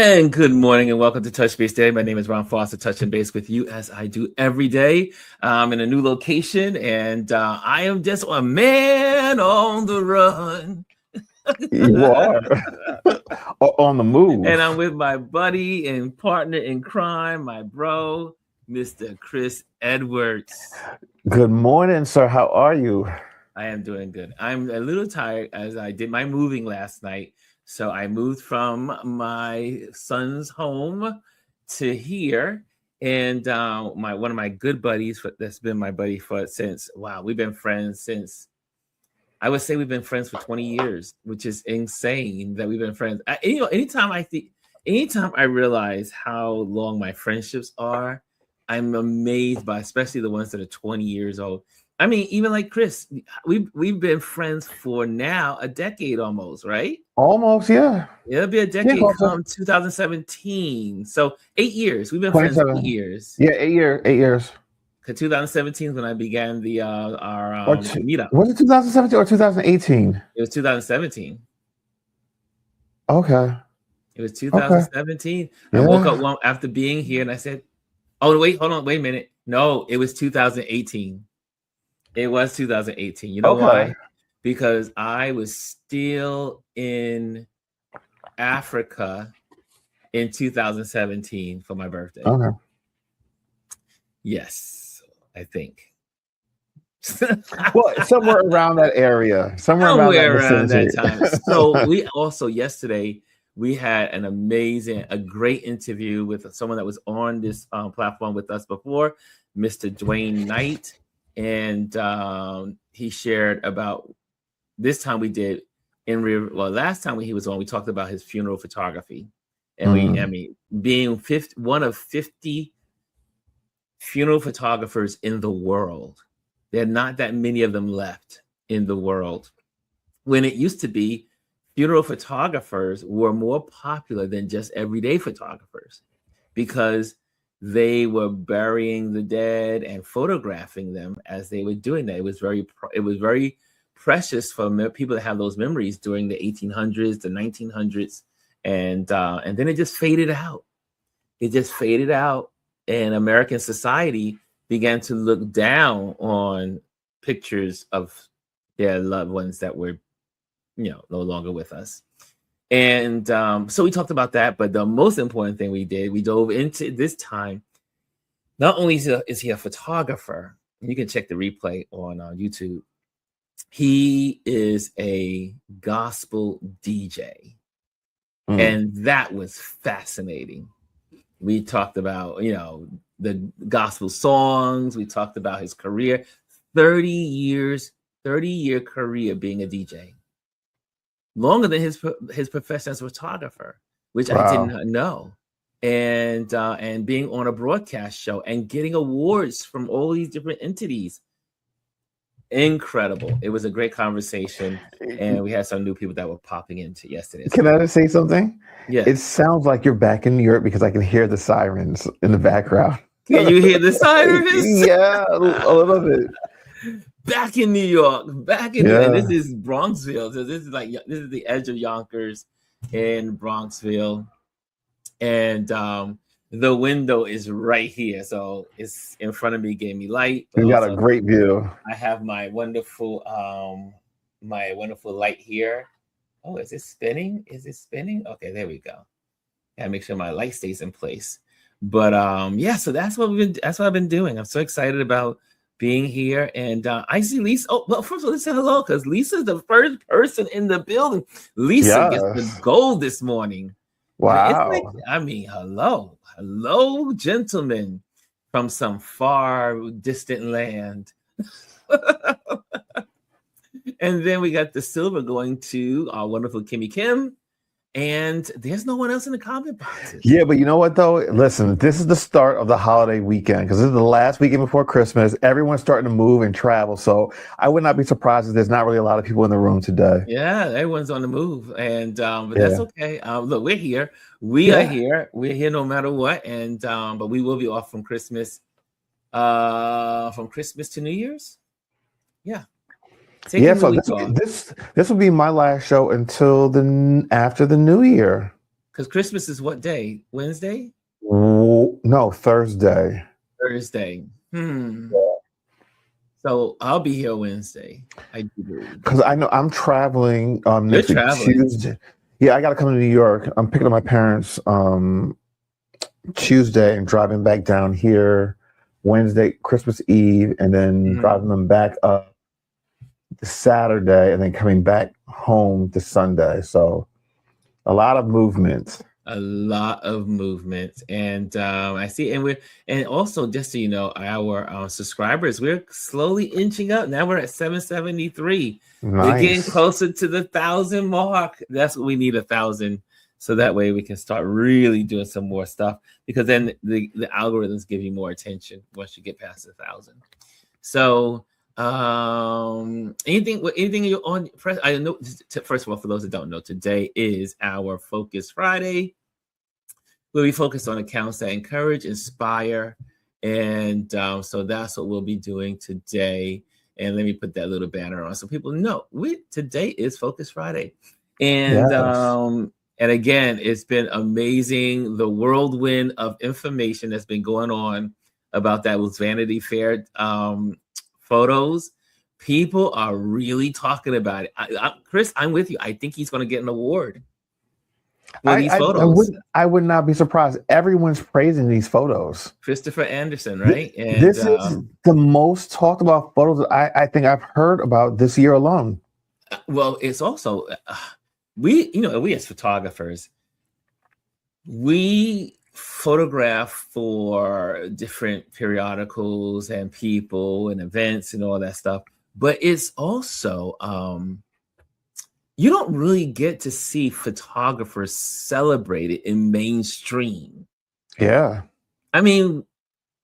And good morning and welcome to Touch Base Day. My name is Ron Foster, touching base with you as I do every day. I'm in a new location and I am just a man on the run. You are on the move. And I'm with my buddy and partner in crime, my bro, Mr. Chris Edwards. Good morning, sir. How are you? I am doing good. I'm a little tired as I did my moving last night. So I moved from my son's home to here, and one of my good buddies that's been my buddy we've been friends since I would say we've been friends for 20 years, which is insane that we've been friends. Anytime I realize how long my friendships are, I'm amazed by especially the ones that are 20 years old. I mean, even like Chris, we've been friends for now a decade almost, right? Almost, yeah. It'll be a decade from 2017. So 8 years. We've been friends 8 years. Yeah, 8 years. 8 years. Because 2017 is when I began our meetup. Was it 2017 or 2018? It was 2017. Okay. It was 2017. Okay. I woke up after being here and I said, "Oh wait, hold on, wait a minute. No, it was 2018. It was 2018. You know why? Because I was still in Africa in 2017 for my birthday. Okay. Yes, I think. Well, somewhere around that area. Somewhere around that time. So we also yesterday we had a great interview with someone that was on this platform with us before, Mr. Dwayne Knight. And he shared about this time we did last time when he was on, we talked about his funeral photography. And being one of 50 funeral photographers in the world. There are not that many of them left in the world. When it used to be, funeral photographers were more popular than just everyday photographers because they were burying the dead and photographing them as they were doing that. It was very precious for people to have those memories during the 1800s, the 1900s, and then it just faded out. It just faded out, and American society began to look down on pictures of their loved ones that were, no longer with us. And so we talked about that, but the most important thing we dove into this time. Not only is he a photographer, you can check the replay on YouTube. He is a gospel DJ, and that was fascinating. We talked about, the gospel songs. We talked about his career, 30-year career being a DJ. Longer than his profession as a photographer, which I did not know, and being on a broadcast show and getting awards from all these different entities. Incredible! It was a great conversation, and we had some new people that were popping into yesterday. Can I just say something? Yeah. It sounds like you're back in New York because I can hear the sirens in the background. Can you hear the sirens? Yeah, a little bit. Back in New York, and this is Bronxville. So this is the edge of Yonkers in Bronxville, and the window is right here, so it's in front of me. Gave me light. You got a great view. I have my wonderful light here. Oh, is it spinning? Okay, there we go. Gotta make sure my light stays in place. But so that's what I've been doing. I'm so excited about being here, and I see Lisa. Oh, well, first of all, let's say hello because Lisa's the first person in the building. Lisa gets the gold this morning. Wow! Hello, gentlemen from some far distant land. And then we got the silver going to our wonderful Kimmy Kim. And there's no one else in the comment boxes. Yeah, but you know what, though? Listen, this is the start of the holiday weekend because this is the last weekend before Christmas. Everyone's starting to move and travel. So I would not be surprised if there's not really a lot of people in the room today. Yeah, everyone's on the move. And but that's okay. Look, we're here. We are here. We're here no matter what. And but we will be off from Christmas. From Christmas to New Year's. Yeah. So this will be my last show until after the new year. Because Christmas is what day? Wednesday? No, Thursday. Thursday. So I'll be here Wednesday. I do believe. Because I know I'm traveling next week, traveling. Tuesday. Yeah, I got to come to New York. I'm picking up my parents Tuesday and driving back down here Wednesday, Christmas Eve, and then driving them back up the Saturday, and then coming back home to Sunday. So a lot of movement. And I see, and also just so you know, our subscribers, we're slowly inching up. Now we're at 773. Nice. We're getting closer to the 1,000 mark. That's what we need, 1,000, so that way we can start really doing some more stuff, because then the algorithms give you more attention once you get past 1,000. So anything you on press? I know. First of all, for those that don't know, today is our Focus Friday, where we focus on accounts that encourage, inspire, and so that's what we'll be doing today. And let me put that little banner on so people know today is Focus Friday, and Yes. and again, it's been amazing, the whirlwind of information that's been going on about that with Vanity Fair photos. People are really talking about it. Chris, I'm with you. I think he's going to get an award for these photos. I would not be surprised. Everyone's praising these photos. Christopher Anderson, right? This is the most talked about photos that I think I've heard about this year alone. Well, it's also we as photographers, we photograph for different periodicals and people and events and all that stuff, but it's also you don't really get to see photographers celebrated in mainstream. Yeah, I mean,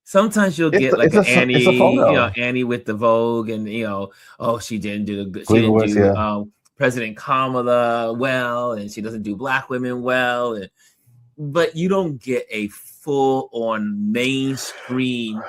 sometimes you'll get like Annie with the Vogue, and she didn't do President Kamala well, and she doesn't do Black women well, but you don't get a full-on mainstream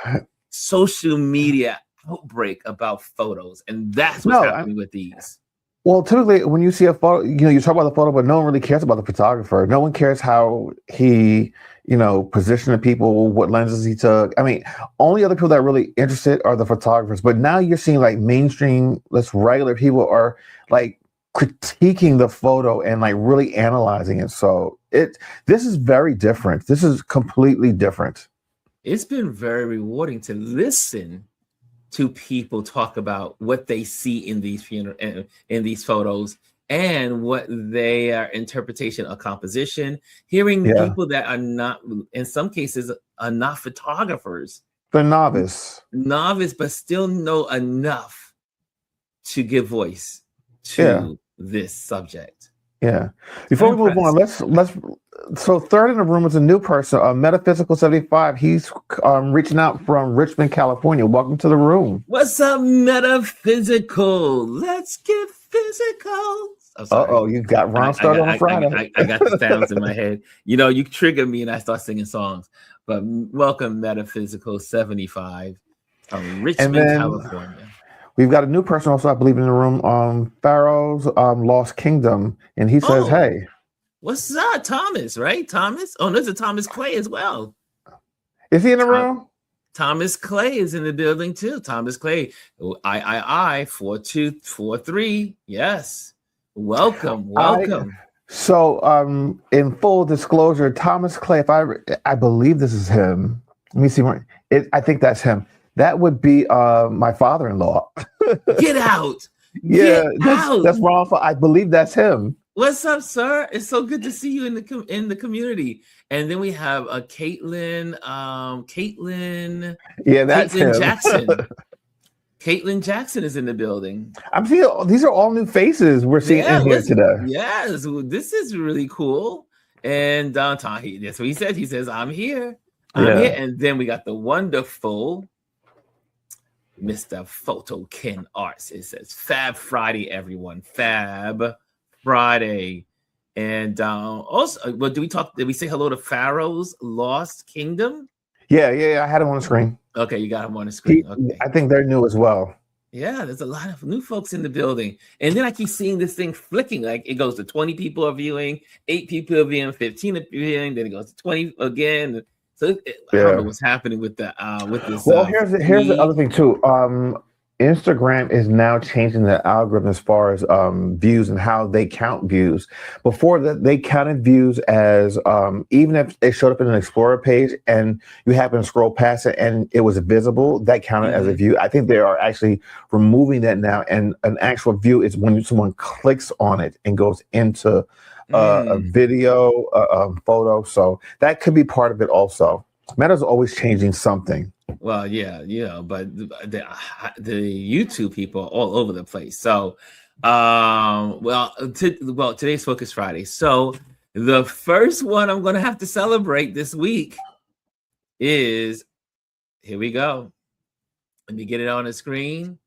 social media outbreak about photos, and that's what's happening with these. Well, typically when you see a photo, you talk about the photo, but no one really cares about the photographer. No one cares how he, positioned the people, what lenses he took. I mean, only other people that are really interested are the photographers. But now you're seeing like mainstream, regular people are like critiquing the photo and like really analyzing it. So this is very different. This is completely different. It's been very rewarding to listen to people talk about what they see in these in these photos and what their interpretation of composition. Hearing people that are not, in some cases, are not photographers. They're novice, but still know enough to give voice to this subject. Yeah. Before we move on, let's. So third in the room is a new person, Metaphysical 75. He's reaching out from Richmond, California. Welcome to the room. What's up, Metaphysical? Let's get physical. Oh, you got Ron started on Friday. I got the sounds in my head. You trigger me and I start singing songs. But welcome, Metaphysical 75 from Richmond, California. We've got a new person also, I believe, in the room, Pharaoh's Lost Kingdom. And he says, hey. What's up, Thomas, right? Thomas? Oh, there's a Thomas Clay as well. Is he in the room? Thomas Clay is in the building too. Thomas Clay, I 4243. Yes. Welcome. So in full disclosure, Thomas Clay, if I believe this is him. Let me see. I think that's him. That would be my father-in-law. Get out. That's wrong. I believe that's him. What's up, sir? It's so good to see you in the community. And then we have Caitlin. Yeah, that's Caitlin him. Jackson. Caitlin Jackson is in the building. I'm seeing these are all new faces we're seeing in here today. Yes, this is really cool. And that's what he said. He says, I'm here. I'm here. And then we got the wonderful Mr. Photo Ken Arts. It says Fab Friday, everyone. Fab Friday. And also, did we say hello to Pharaoh's Lost Kingdom? Yeah, I had him on the screen. Okay, you got him on the screen. Okay. I think they're new as well. Yeah, there's a lot of new folks in the building. And then I keep seeing this thing flicking. Like it goes to 20 people are viewing, 8 people are viewing, 15 are viewing, then it goes to 20 again. So I don't know Yeah. what's happening with the with this Well, here's the other feed. thing too. Instagram is now changing the algorithm as far as views and how they count views. Before that, they counted views as even if they showed up in an Explorer page and you happen to scroll past it and it was visible, that counted as a Mhm. view. I think they are actually removing that now, and an actual view is when someone clicks on it and goes into a Mm. video, photo. So that could be part of it also. Meta's always changing something. Well, yeah, but the YouTube people are all over the place. So, today's Focus Friday. So, the first one I'm going to have to celebrate this week is here we go. Let me get it on the screen.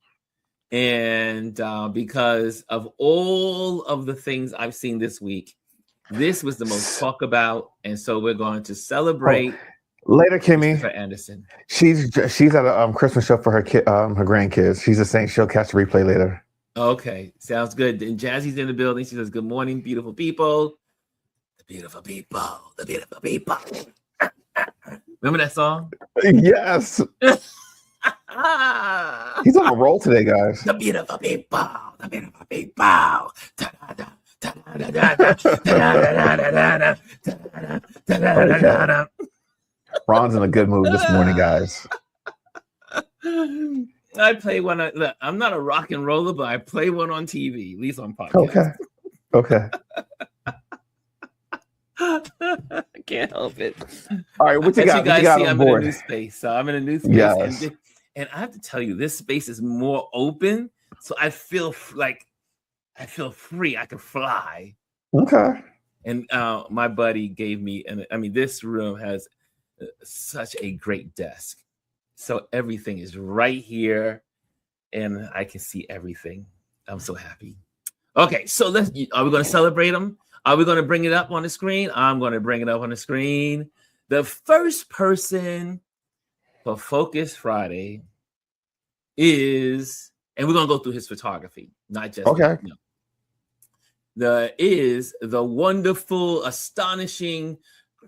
And because of all of the things I've seen this week, this was the most talk about, and so we're going to celebrate Later, Kimmy. Christopher Anderson. She's at a Christmas show for her her grandkids. She's just saying she'll catch the replay later. Okay, sounds good. And Jazzy's in the building. She says, "Good morning, beautiful people. The beautiful people. The beautiful people." Remember that song? Yes. He's on a roll today, guys. The beautiful people. The beautiful people. Ron's in a good mood this morning, guys. I play one. Look, I'm not a rock and roller, but I play one on TV, at least on podcast. Okay. I can't help it. All right, what you got? You guys see, I'm board? in a new space. So I'm in a new space. Yes. And I have to tell you, this space is more open. So I feel free. I can fly. Okay. And my buddy gave me, this room has such a great desk. So everything is right here and I can see everything. I'm so happy. Okay, so are we going to celebrate them? Are we going to bring it up on the screen? I'm going to bring it up on the screen. The first person for Focus Friday is, and we're going to go through his photography, not just okay. The wonderful, astonishing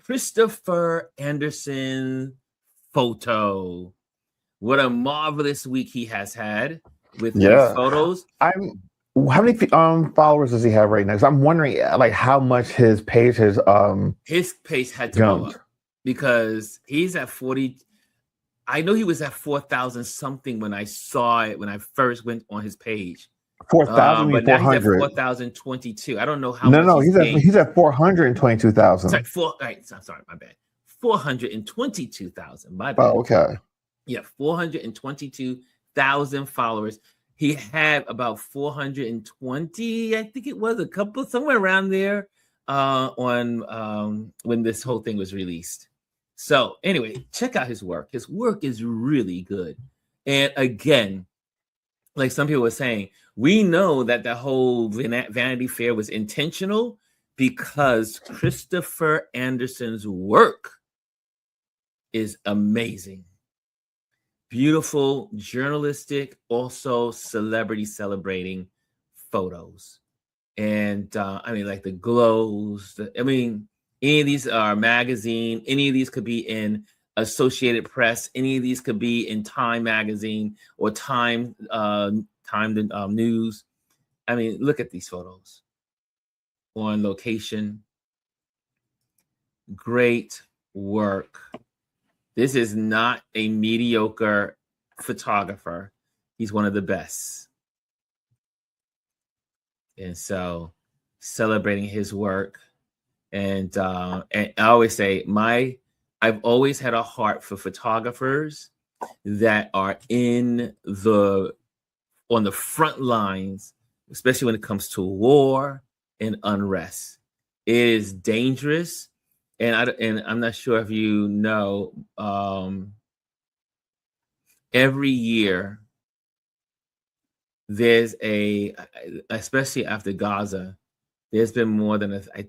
Christopher Anderson photo. What a marvelous week he has had with his photos. How many followers does he have right now? Because I'm wondering, like, how much his page has his page had to go up because he's at 40. I know he was at 4,000 something when I saw it when I first went on his page. 4,000, but now he's at 4,022. I don't know how. No, he's at 422,000. Sorry, I'm sorry, my bad. 422,000. My bad. Oh, okay. Yeah, 422,000 followers. He had about 420, I think it was, somewhere around there on when this whole thing was released. So anyway, check out his work. His work is really good. And again, like some people were saying, we know that the whole Vanity Fair was intentional because Christopher Anderson's work is amazing. Beautiful, journalistic, also celebrity celebrating photos. And like the glows, any of these are magazine, any of these could be in Associated Press, any of these could be in Time magazine or Time News. Look at these photos on location. Great work. This is not a mediocre photographer. He's one of the best. And so celebrating his work. And I always say I've always had a heart for photographers that are on the front lines, especially when it comes to war and unrest. It is dangerous. And I'm not sure if you know, every year there's especially after Gaza, there's been more than I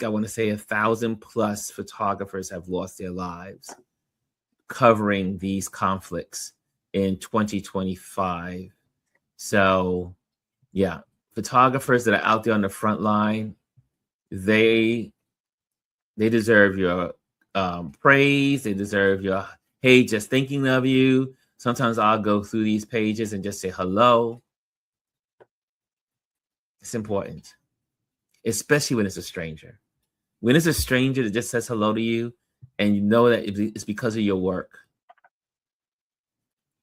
want to say 1,000 plus photographers have lost their lives covering these conflicts in 2025. So, yeah, photographers that are out there on the front line, they deserve your praise. They deserve your, hey, just thinking of you. Sometimes I'll go through these pages and just say hello. It's important, especially when it's a stranger. When it's a stranger that just says hello to you and you know that it's because of your work.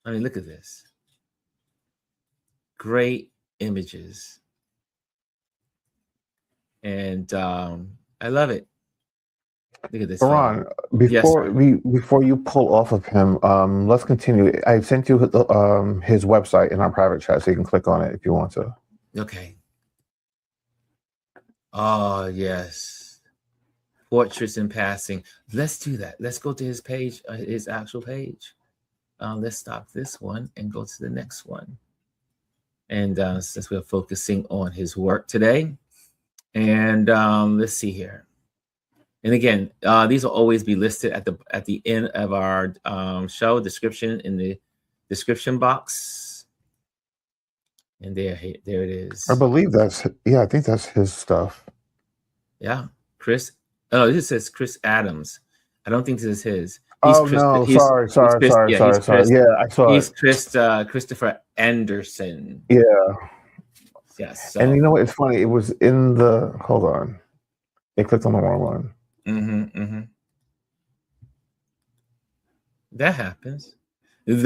I mean, look at this. Great images. And I love it. Look at this. Ron, before you pull off of him, let's continue. I sent you his website in our private chat, so you can click on it if you want to. Okay. Oh, yes. Portraits in passing. Let's do that. Let's go to his page, his actual page. Let's stop this one and go to the next one. And since we're focusing on his work today, and let's see here. And again, these will always be listed at the end of our show description in the description box. And there it is. I believe I think that's his stuff. Yeah, Chris. Oh, this says Chris Adams. I don't think this is his. Sorry. Yeah, I saw it. He's Christopher Anderson. Yeah. Yes. So. And you know what? It's funny. It was in the. Hold on. It clicked on the wrong one. That happens. Who's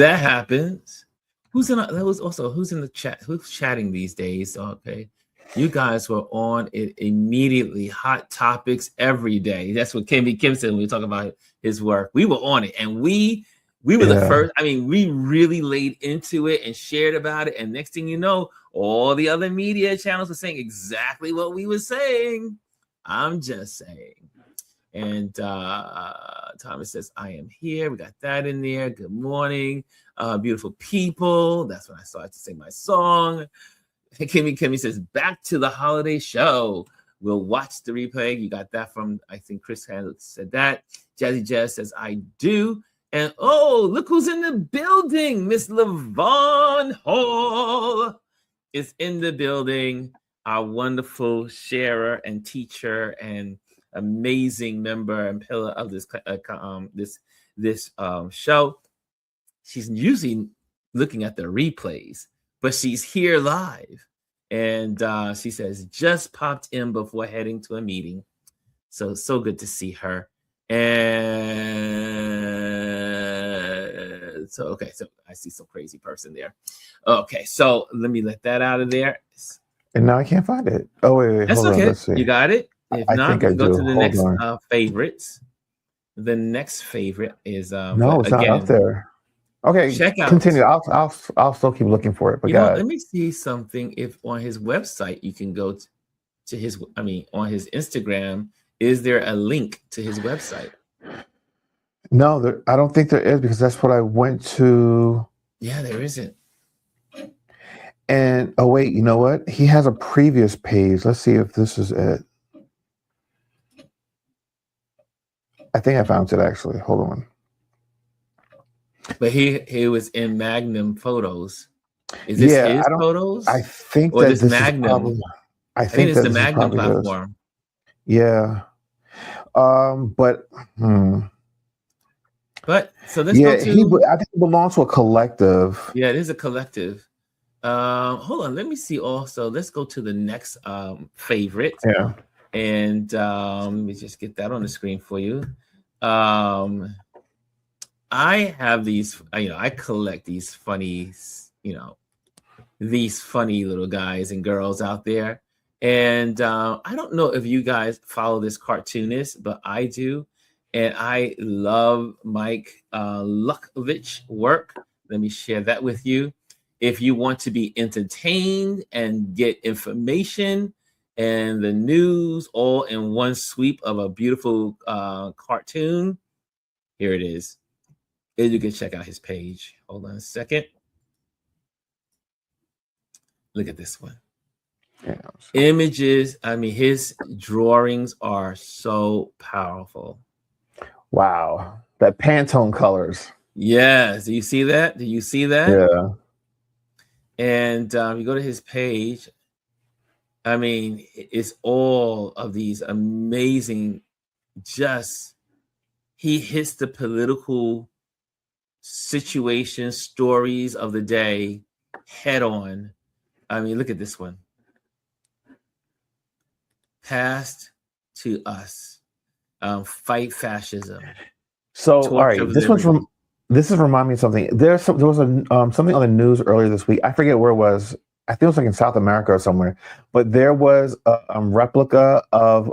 in the chat? Who's chatting these days? Okay. You guys were on it immediately. Hot topics every day. That's what Kim said when we talk about his work. We were on it, and we were the first. I mean, we really laid into it and shared about it. And next thing you know, all the other media channels were saying exactly what we were saying. I'm just saying. And Thomas says, I am here. We got that in there. Good morning, beautiful people. That's when I started to sing my song. Kimmy says, back to the holiday show. We'll watch the replay. You got that from, I think Chris Handler said that. Jazzy Jazz says, I do. And oh, look who's in the building. Miss LaVon Hall is in the building. Our wonderful sharer and teacher and amazing member and pillar of this show. She's usually looking at the replays, but she's here live. And she says, just popped in before heading to a meeting. So good to see her. And so I see some crazy person there. Okay, so let me let that out of there. And now I can't find it. Oh, wait. That's hold okay. on. Let's see. You got it? If not, we'll go to the next favorites. The next favorite is no, it's not up there. Okay, check out. Continue. I'll still keep looking for it. But let me see something. If on his website you can go to his, on his Instagram, is there a link to his website? No, I don't think there is, because that's what I went to. Yeah, there isn't. And oh wait, you know what? He has a previous page. Let's see if this is it. I think I found it actually. Hold on. But he was in Magnum Photos. Is this his photos? I think or that this Magnum. I think it's the Magnum platform. Yeah. But so let's go to. I think he belongs to a collective. Yeah, it is a collective. Hold on, let me see. Also, let's go to the next favorite. Yeah. And let me just get that on the screen for you. I have these, I collect these funny, these funny little guys and girls out there. And I don't know if you guys follow this cartoonist, but I do. And I love Mike Lukovich work. Let me share that with you. If you want to be entertained and get information and the news all in one sweep of a beautiful cartoon, here it is. And you can check out his page. Hold on a second. Look at this one. Yeah. Images. His drawings are so powerful. Wow. That Pantone colors. Yes. Do you see that? Yeah. And you go to his page. I mean, it's all of these amazing, just he hits the political situation, stories of the day head on. I mean, look at this one. Past to us. Fight fascism. So, all right, this is remind me of something. There was something on the news earlier this week. I forget where it was. I think it was like in South America or somewhere. But there was a replica of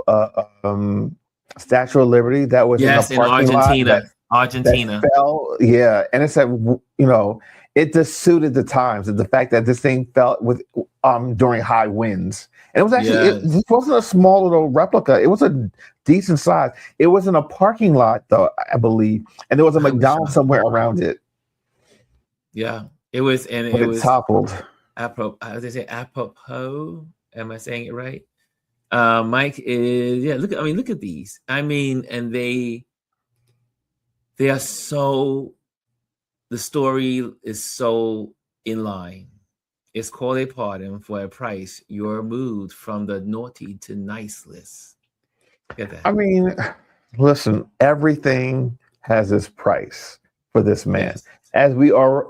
Statue of Liberty that was in Argentina. That fell. Yeah, and it said, it just suited the times. The fact that this thing fell with during high winds. And it was actually this wasn't a small little replica. It was a decent size. It was in a parking lot, though, I believe, and there was a McDonald's somewhere around it. Yeah, it was, and it was toppled. How they say apropos? Am I saying it right? Mike is look at these. I mean, and they are so. The story is so in line. It's called a pardon for a price. You're moved from the naughty to nice list. Get that? I mean, listen, everything has its price for this man. Yes. As we are.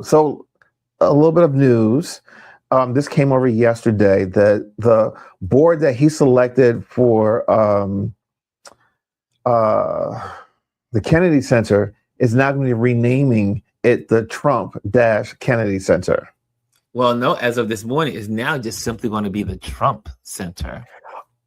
So a little bit of news. This came over yesterday. That the board that he selected for the Kennedy Center is now going to be renaming it the Trump-Kennedy Center. Well, no, as of this morning, it's now just simply going to be the Trump Center.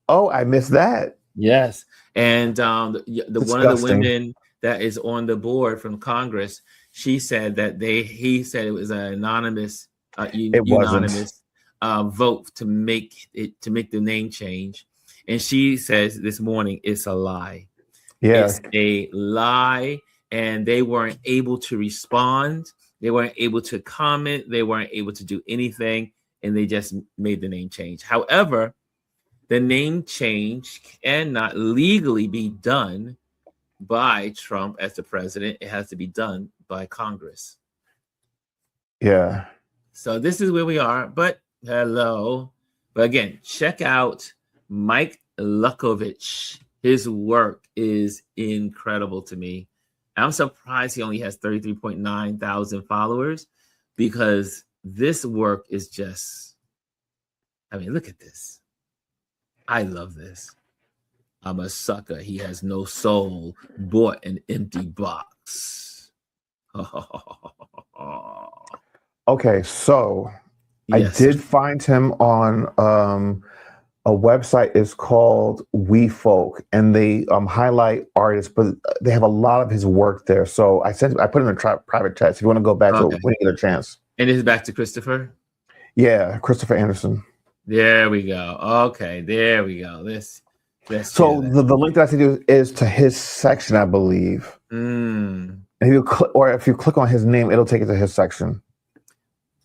Oh, I missed that. Yes. And the one of the women that is on the board from Congress, she said that he said it was an anonymous unanimous vote to make the name change. And she says this morning it's a lie. Yeah. It's a lie. And they weren't able to respond. They weren't able to comment. They weren't able to do anything. And they just made the name change. However, the name change cannot legally be done by Trump as the president. It has to be done by Congress. Yeah. So this is where we are. But hello. But again, check out Mike Lukovich. His work is incredible to me. I'm surprised he only has 33.9 thousand followers, because this work is just, I mean, look at this. I love this. I'm a sucker. He has no soul. Bought an empty box. Okay, so yes. I did find him on a website is called We Folk, and they highlight artists, but they have a lot of his work there. So I put in a private chat. So if you want to go back to it when you get a chance. And it's back to Christopher? Yeah, Christopher Anderson. There we go. Okay, there we go. So the link that I sent you is to his section, I believe. And if you click on his name, it'll take you to his section.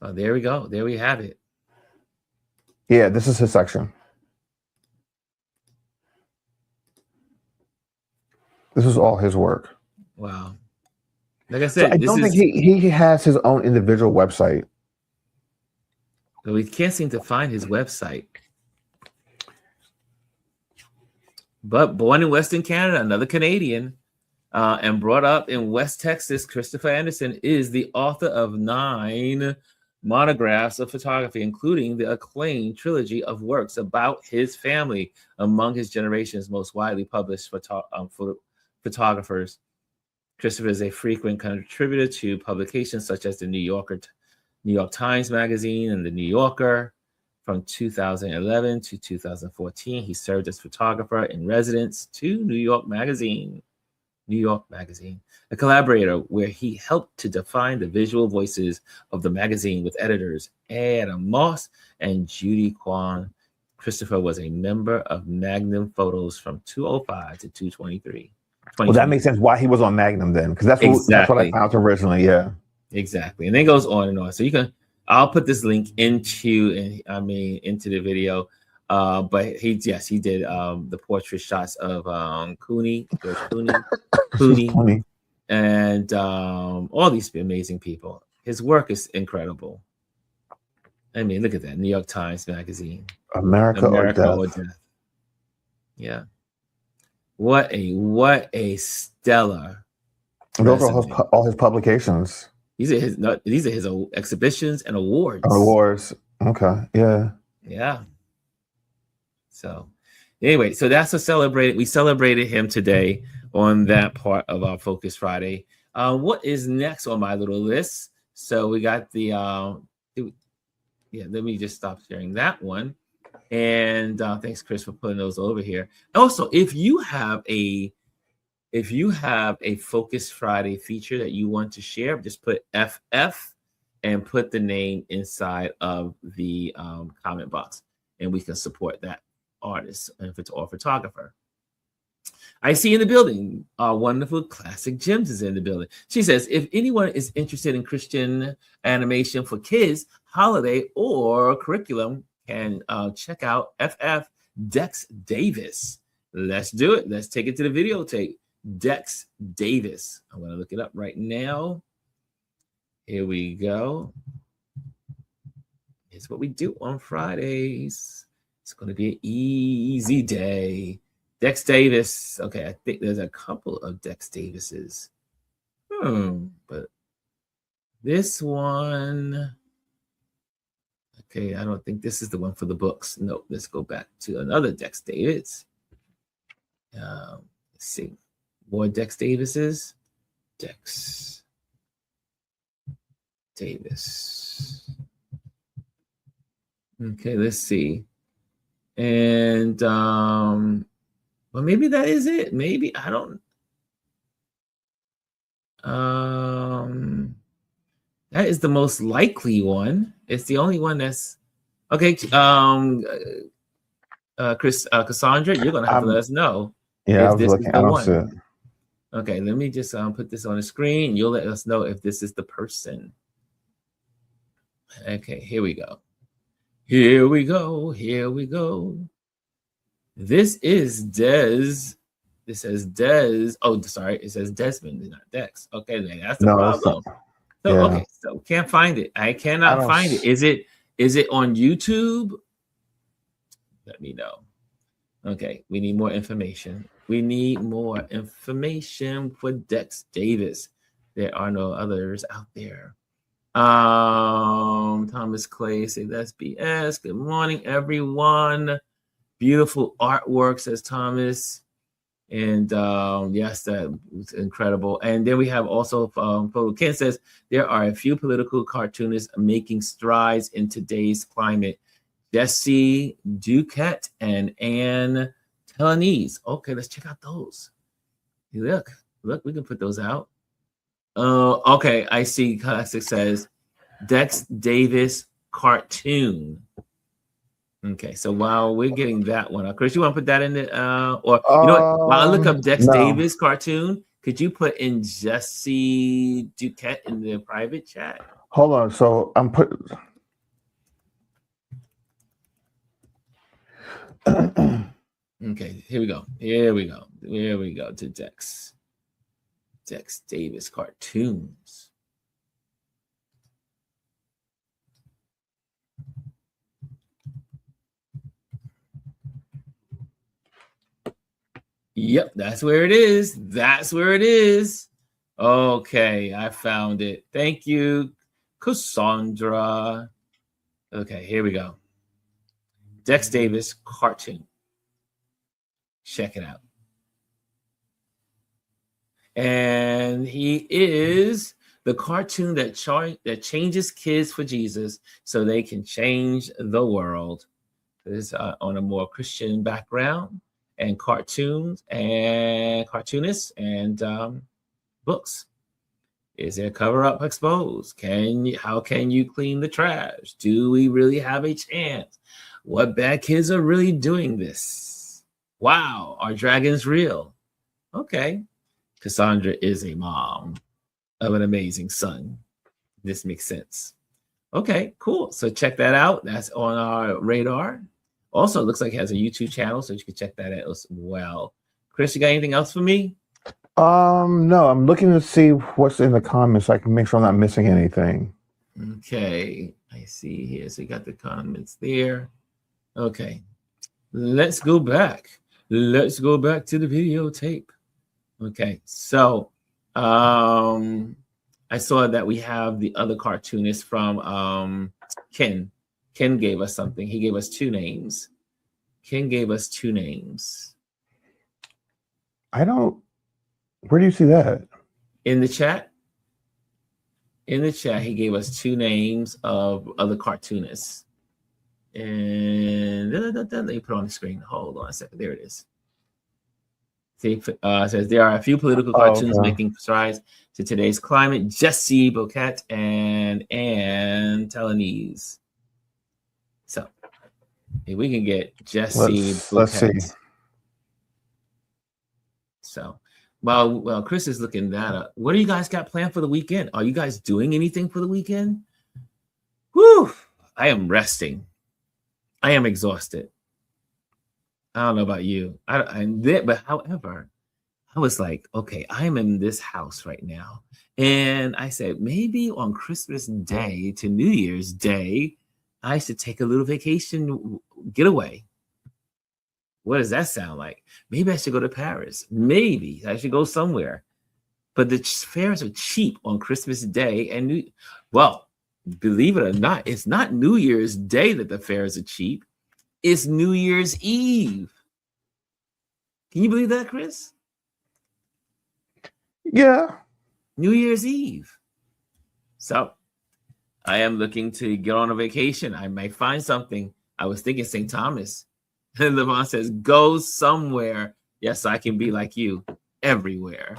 Oh, there we go. There we have it. Yeah, this is his section. This is all his work. Wow. Like I said, I don't think he has his own individual website. But we can't seem to find his website. But born in Western Canada, another Canadian, and brought up in West Texas, Christopher Anderson is the author of 9 monographs of photography, including the acclaimed trilogy of works about his family, among his generation's most widely published photographers. Christopher is a frequent contributor to publications such as the New York Times Magazine and the New Yorker. From 2011 to 2014, he served as photographer in residence to New York Magazine, a collaborator where he helped to define the visual voices of the magazine with editors Adam Moss and Judy Kwan. Christopher was a member of Magnum Photos from 205 to 223. Well, that makes sense why he was on Magnum then, because that's what I found originally. Yeah, exactly. And then it goes on and on. So I'll put this link into the video. But he did the portrait shots of George Clooney, and all these amazing people. His work is incredible. I mean, look at that. New York Times Magazine. America or Death. Yeah. What a stellar. Those are all his publications. These are his exhibitions and awards. Awards. Okay. Yeah. Yeah. So anyway, so that's we celebrated him today on that part of our Focus Friday. What is next on my little list? So we got the let me just stop sharing that one. And thanks, Chris, for putting those over here. Also, if you have a Focus Friday feature that you want to share, just put FF and put the name inside of the comment box, and we can support that artist or photographer. I see in the building, wonderful Classic Gems is in the building. She says, if anyone is interested in Christian animation for kids, holiday, or curriculum, can check out FF Dex Davis. Let's do it. Let's take it to the videotape. Dex Davis. I'm going to look it up right now. Here we go. Here's what we do on Fridays. It's going to be an easy day. Dex Davis. Okay, I think there's a couple of Dex Davises. But this one... Okay, I don't think this is the one for the books. No, let's go back to another Dex Davis. Let's see. More Dex Davises. Dex Davis. Okay, let's see. And well, maybe that is it. Maybe I don't. That is the most likely one. It's the only one that's okay. Cassandra, you're gonna have to let us know. Yeah, I was looking. I don't see it. Okay, let me just put this on the screen. You'll let us know if this is the person. Okay, here we go. Here we go. Here we go. This is Des. It says Des. Oh, sorry. It says Desmond, not Dex. Okay, that's the problem. So yeah. Okay, so can't find it. I cannot find it. Is it on YouTube? Let me know. Okay, we need more information. We need more information for Dex Davis. There are no others out there. Thomas Clay say that's BS. Good morning, everyone. Beautiful artwork, says Thomas. And yes, that was incredible. And then we have also Photo Ken says there are a few political cartoonists making strides in today's climate. Jesse Duquette and Anne Telanese. Okay, let's check out those. Look, we can put those out. Okay, I see. Classic says Dex Davis cartoon. Okay, so while we're getting that one, Chris, you want to put that in the or you know what? While I look up Dex Davis cartoon, could you put in Jesse Duquette in the private chat? Hold on. So I'm putting. Okay, here we go. Here we go to Dex Davis cartoons. Yep, that's where it is. That's where it is. Okay, I found it. Thank you, Cassandra. Okay, here we go. Dex Davis cartoon. Check it out. And he is the cartoon that changes kids for Jesus so they can change the world. This is on a more Christian background. And cartoons and cartoonists and books. Is there cover up exposed? How can you clean the trash? Do we really have a chance? What bad kids are really doing this? Wow, are dragons real? Okay. Cassandra is a mom of an amazing son. This makes sense. Okay, cool. So check that out. That's on our radar. Also, it looks like it has a YouTube channel, so you can check that out as well. Chris, you got anything else for me? No, I'm looking to see what's in the comments so I can make sure I'm not missing anything. Okay. I see here. So you got the comments there. Okay. Let's go back. Let's go back to the videotape. Okay. So I saw that we have the other cartoonist from Ken. Ken gave us something. He gave us 2 names. Ken gave us 2 names. I don't. Where do you see that? In the chat. In the chat, he gave us 2 names of other cartoonists. And let me put it on the screen. Hold on a second. There it is. See, says there are a few political cartoons making strides to today's climate. Jesse Bouquet and Anne Talanese. So if we can get Jesse Bouquet. Let's see. So while Chris is looking that up, what do you guys got planned for the weekend? Are you guys doing anything for the weekend? Whew, I am resting. I am exhausted. I don't know about you. But however, I was like, okay, I'm in this house right now. And I said, maybe on Christmas Day to New Year's Day, I should take a little vacation getaway. What does that sound like? Maybe I should go to Paris. Maybe I should go somewhere. But the fares are cheap on Christmas Day. And believe it or not, it's not New Year's Day that the fares are cheap. It's New Year's Eve. Can you believe that, Chris? Yeah. New Year's Eve. So I am looking to get on a vacation. I might find something. I was thinking St. Thomas. And Levon says, go somewhere. Yes, I can be like you everywhere.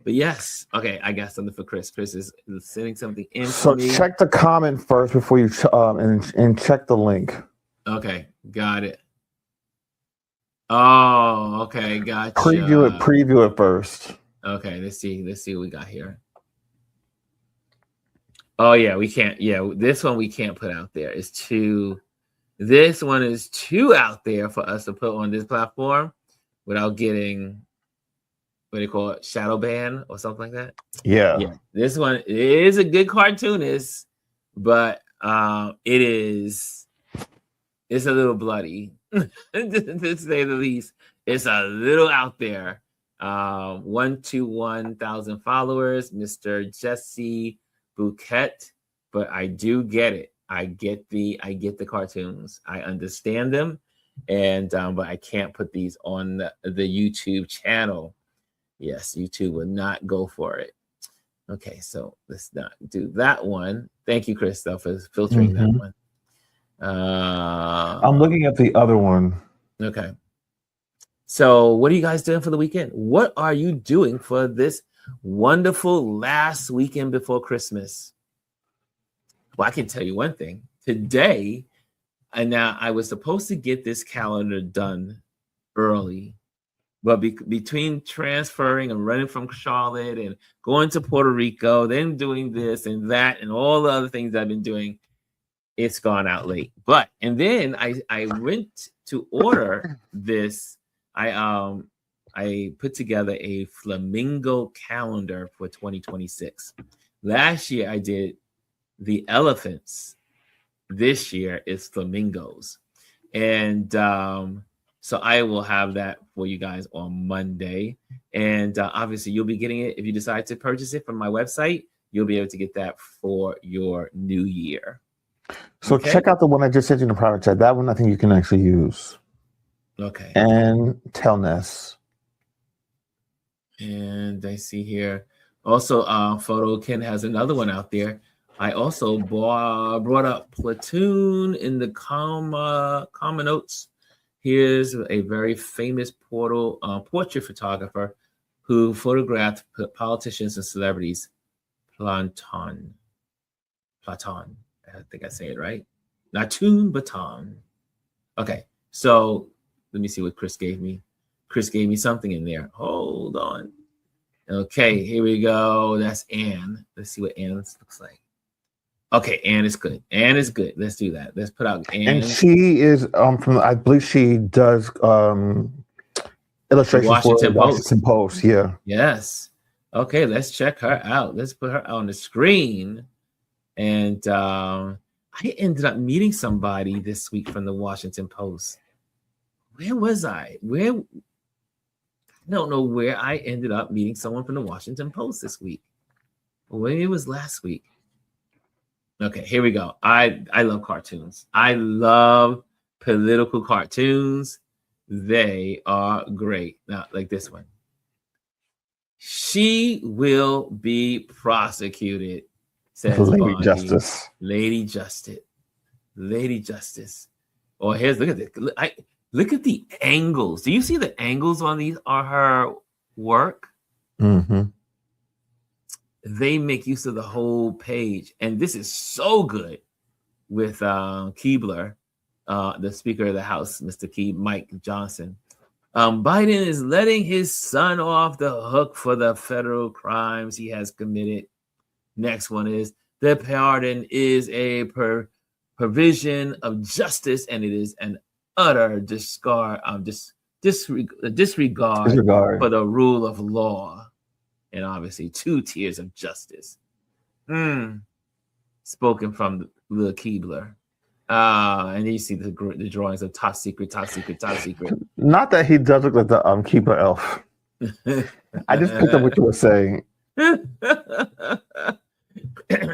But yes, okay, I got something for Chris. Chris is sending something in for me. So check the comment first before you and check the link. Okay, got it. Oh, okay, gotcha. Preview it first. Okay, let's see what we got here. Oh yeah, we can't. Yeah, this one we can't put out there. It's too. This one is too out there for us to put on this platform without getting. What do you call it? Shadow ban or something like that? Yeah. This one is a good cartoonist, but it's a little bloody, to say the least. It's a little out there. 121,000 followers, Mr. Jesse Bouquet, but I do get it. I get the cartoons. I understand them, and but I can't put these on the YouTube channel. Yes, YouTube would not go for it. Okay, so let's not do that one. Thank you, Chris, for filtering that one. I'm looking at the other one. Okay. So what are you guys doing for the weekend? What are you doing for this wonderful last weekend before Christmas? Well, I can tell you one thing. Today, and now I was supposed to get this calendar done early. But between transferring and running from Charlotte and going to Puerto Rico, then doing this and that and all the other things I've been doing, it's gone out late. And then I went to order this. I put together a flamingo calendar for 2026. Last year I did the elephants. This year is flamingos. And so I will have that for you guys on Monday. And obviously you'll be getting it. If you decide to purchase it from my website, you'll be able to get that for your new year. So check out the one I just sent you in the private chat. That one I think you can actually use. Okay. And Telness. And I see here. Also, Photo Ken has another one out there. I also brought up Platoon in the common notes. Here's a very famous portrait photographer who photographed politicians and celebrities. Platon. I think I say it right. Natun Baton. Okay, so let me see what Chris gave me. Chris gave me something in there. Hold on. Okay, here we go. That's Anne. Let's see what Anne looks like. Okay, Anne is good. Anne is good. Let's do that. Let's put out Anne. And she is from, I believe she does illustrations Washington for Washington Post. Yeah. Yes. Okay, let's check her out. Let's put her on the screen. And I ended up meeting somebody this week from the Washington Post. Where was I? I don't know where I ended up meeting someone from the Washington Post this week. Well, maybe it was last week. Okay, here we go. I love cartoons. I love political cartoons. They are great. Now, like this one. She will be prosecuted, says Lady Bondi. Justice. Lady Justice. Lady Justice. Oh, here's look at this. Look at the angles. Do you see the angles on these on her work? Mm-hmm. They make use of the whole page, and this is so good with Keebler, the Speaker of the House, Mr. Mike Johnson. Biden is letting his son off the hook for the federal crimes he has committed. Next one is the pardon is a provision of justice, and it is an utter disregard for the rule of law, and obviously 2 tiers of justice. Spoken from the Keebler. And you see the drawings of top secret. Not that he does look like the Keebler elf. I just picked up what you were saying.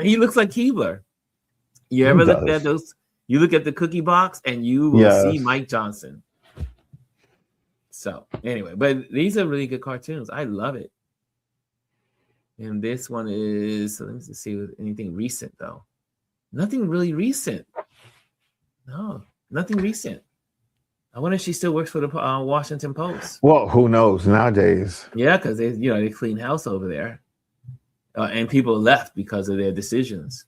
He looks like Keebler. You ever look at those? You look at the cookie box and you will see Mike Johnson. So anyway, but these are really good cartoons. I love it. And this one is, let me see anything recent though. Nothing really recent. No, nothing recent. I wonder if she still works for the Washington Post. Well, who knows nowadays? Yeah, because they clean house over there, and people left because of their decisions.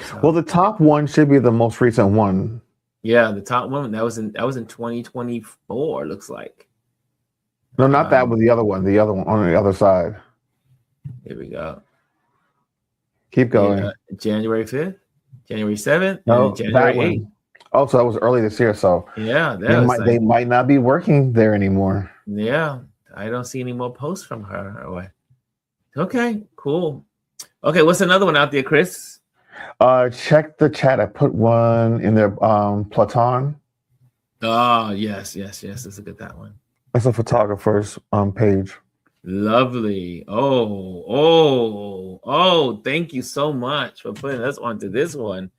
So, well, the top one should be the most recent one. Yeah, the top one that was in 2024. Looks like. No, not that one. The other one. The other one on the other side. Here we go. Keep going. January 5th, January 7th, no, and January 8th. Oh, so that was early this year. So yeah, they might not be working there anymore. Yeah, I don't see any more posts from her. Okay, cool. Okay, what's another one out there, Chris? Check the chat. I put one in there. Platon. Oh, yes. Let's look at that one. It's a photographer's page. Lovely. Oh, thank you so much for putting us onto this one.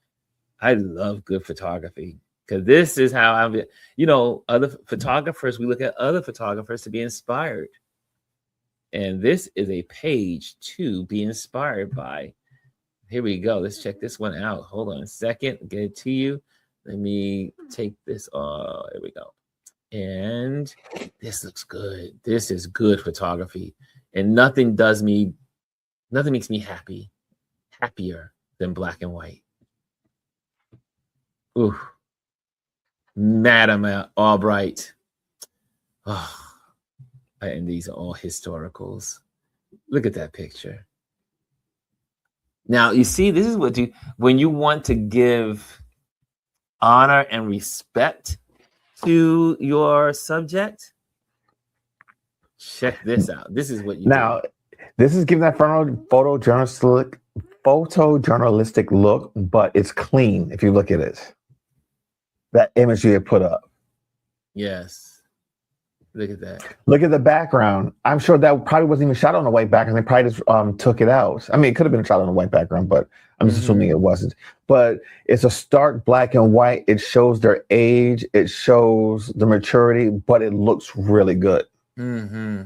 I love good photography because this is how other photographers, we look at other photographers to be inspired. And this is a page to be inspired by. Here we go. Let's check this one out. Hold on a second. Get it to you. Let me take this. Here we go. And this looks good. This is good photography. And nothing makes me happier than black and white. Ooh, Madam Albright. Oh, and these are all historicals. Look at that picture. Now, you see, this is when you want to give honor and respect to your subject. Check this out. This is what you now. This is giving that photojournalistic look, but it's clean if you look at it. That image you had put up. Yes. Look at that. Look at the background. I'm sure that probably wasn't even shot on a white background. They probably just took it out. I mean, it could have been shot on a white background, but I'm just assuming it wasn't. But it's a stark black and white. It shows their age. It shows the maturity, but it looks really good. Mm-hmm.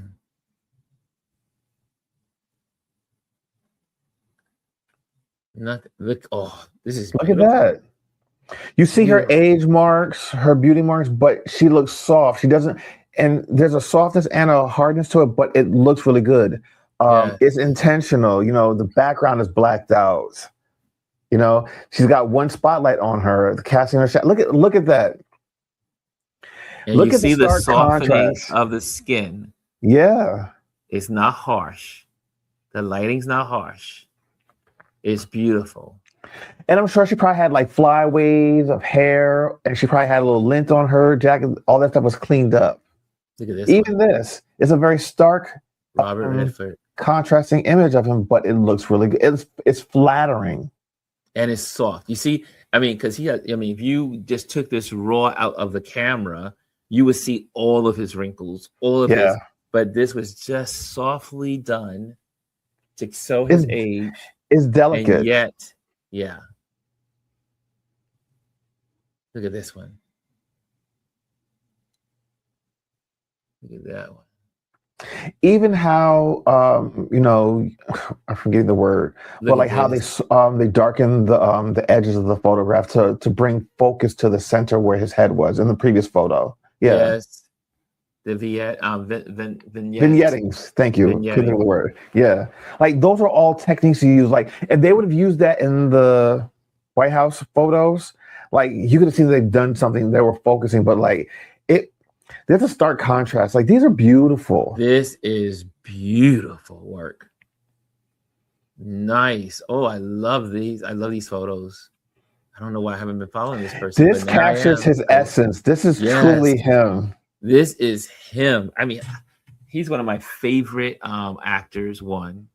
Nothing. Look. Oh, this is. Look at that. You see her age marks, her beauty marks, but she looks soft. She doesn't, and there's a softness and a hardness to it, but it looks really good. It's intentional. The background is blacked out. She's got one spotlight on her. The casting her shot. Look at that. And look, you see the softening of the skin. Yeah, it's not harsh. The lighting's not harsh. It's beautiful. And I'm sure she probably had like flyaways of hair, and she probably had a little lint on her jacket. All that stuff was cleaned up. Look at this. Even this is a very stark, Robert Redford, contrasting image of him, but it looks really good. It's flattering. and it's soft. You see, I mean, because if you just took this raw out of the camera, you would see all of his wrinkles, all of his. But this was just softly done to show his age. It's delicate, and yet, yeah. Look at this one. Look at that one. Even how I'm forgetting the word, but like how they darken the edges of the photograph to bring focus to the center where his head was in the previous photo. Yeah. Yes. The vignettings. Thank you. Couldn't think of the word. Yeah. Like those are all techniques you use. Like if they would have used that in the White House photos, like you could have seen they've done something. They were focusing, but like there's a stark contrast. Like these are beautiful. This is beautiful work. Nice. Oh, I love these. I love these photos. I don't know why I haven't been following this person. This captures his essence. This is truly him. This is him. I mean, he's one of my favorite actors, one.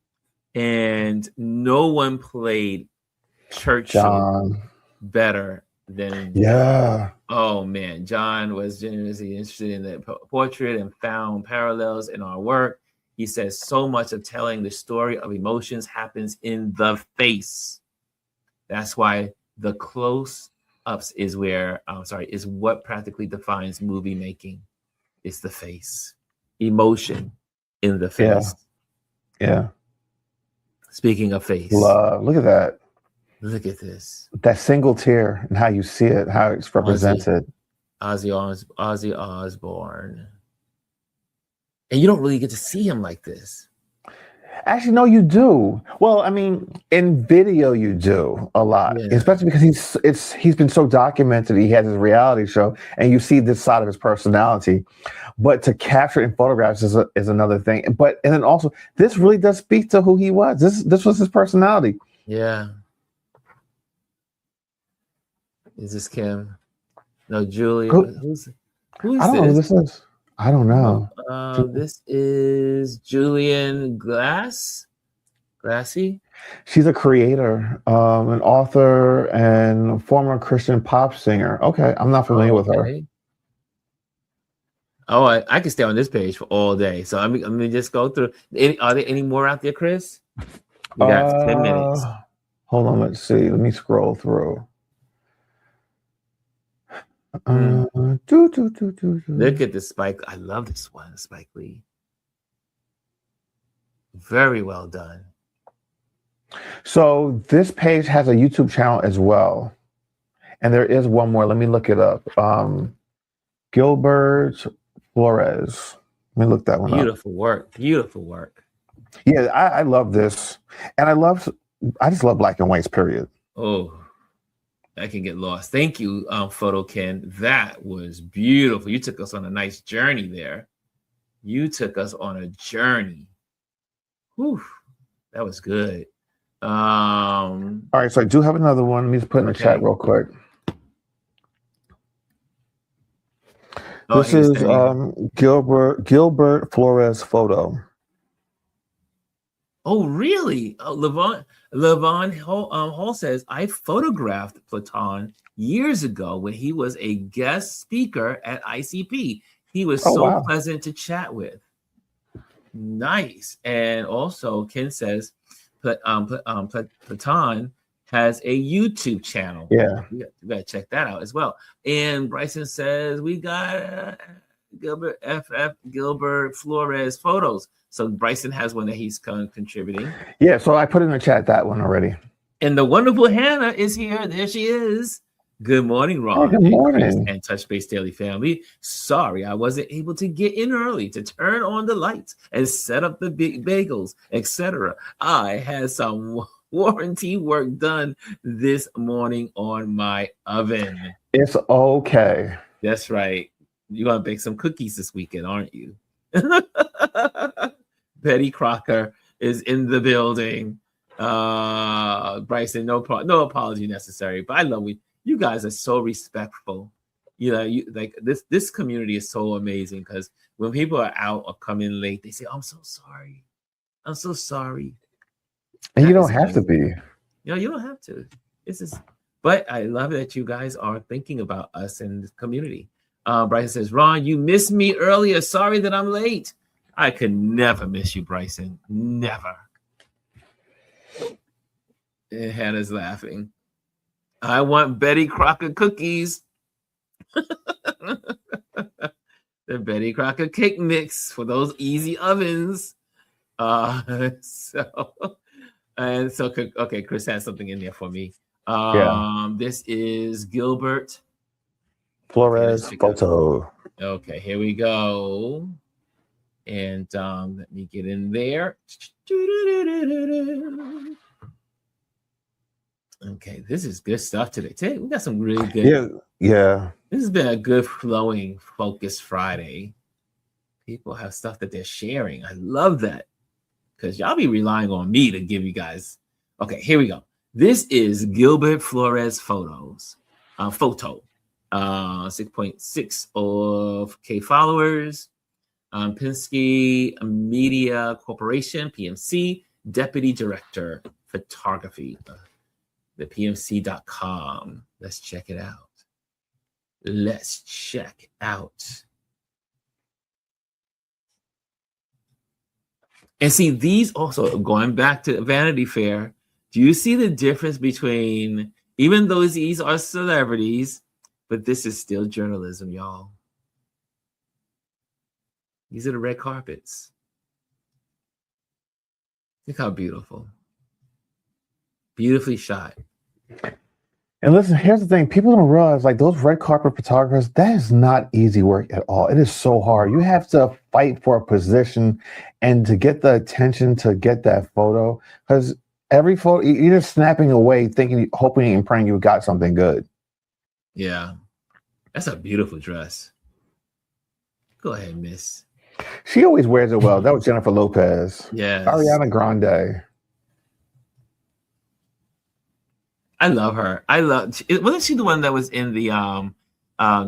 And no one played Churchill better than John. Oh man, John was genuinely interested in the portrait and found parallels in our work. He says so much of telling the story of emotions happens in the face. That's why the close-ups is what practically defines movie making. It's the face. Emotion in the face. Yeah. Speaking of face. Love. Look at that. Look at this. That single tear and how you see it, how it's represented. Ozzy Osbourne. And you don't really get to see him like this. Actually, no, you do. Well, I mean, in video you do a lot, especially because he's been so documented. He has his reality show, and you see this side of his personality. But to capture it in photographs is another thing. And then also, this really does speak to who he was. This was his personality. Yeah. Is this Kim? No, Julia. Who's I don't know who this is. I don't know. This is Julian Glassy. She's a creator, an author, and former Christian pop singer. Okay, I'm not familiar with her. Oh, I can stay on this page for all day. So I'm gonna just go through. Are there any more out there, Chris? We got 10 minutes. Hold on, let's see. Let me scroll through. Look at the Spike. I love this one, Spike Lee. Very well done. So this page has a YouTube channel as well, and there is one more. Let me look it up. Gilbert Flores. Let me look that one up. Beautiful work. Yeah, I love this, and I just love black and whites. Period. Oh. I can get lost. Thank you, Photo Ken. That was beautiful. You took us on a nice journey there. Whew, that was good. All right, so I do have another one. Let me just put in the chat real quick. This is Gilbert Flores photo. Oh, really? Levon Hall says, I photographed Platon years ago when he was a guest speaker at ICP. He was pleasant to chat with. Nice. And also, Ken says, Platon has a YouTube channel. Yeah. You got to check that out as well. And Bryson says, we got Gilbert Flores photos. So Bryson has one that he's contributing. Yeah, so I put in the chat that one already. And the wonderful Hannah is here. There she is. Good morning, Ron. Good morning. And Touch Base Daily family. Sorry, I wasn't able to get in early to turn on the lights and set up the big bagels, etc. I had some warranty work done this morning on my oven. It's okay. That's right. You're going to bake some cookies this weekend, aren't you? Betty Crocker is in the building. Bryson, no apology necessary. But I love you guys are so respectful. You know, like this community is so amazing because when people are out or come in late, they say, "I'm so sorry. I'm so sorry." And you don't have to be. You know, you don't have to. This is, but I love that you guys are thinking about us in the community. Bryson says, Ron, you missed me earlier. Sorry that I'm late. I could never miss you, Bryson. Never. And Hannah's laughing. I want Betty Crocker cookies. The Betty Crocker cake mix for those easy ovens. Okay, Chris has something in there for me. This is Gilbert Flores photo. Okay, here we go. And let me get in there. Okay, this is good stuff today. We got some really good. Yeah. This has been a good flowing, focused Friday. People have stuff that they're sharing. I love that because y'all be relying on me to give you guys. Okay, here we go. This is Gilbert Flores photos. Photo. 6.6 of K followers. Penske Media Corporation, PMC, Deputy Director, Photography. The PMC.com. Let's check it out. Let's check out. And see, these also, going back to Vanity Fair, do you see the difference between, even though these are celebrities, but this is still journalism, y'all. These are the red carpets. Look how beautiful. Beautifully shot. And listen, here's the thing. People don't realize, like, those red carpet photographers, that is not easy work at all. It is so hard. You have to fight for a position and to get the attention to get that photo. Because every photo, you're just snapping away, thinking, hoping and praying you got something good. Yeah. That's a beautiful dress. Go ahead, miss. She always wears it well. That was Jennifer Lopez. Yes. Ariana Grande. I love her. Wasn't she the one that was in the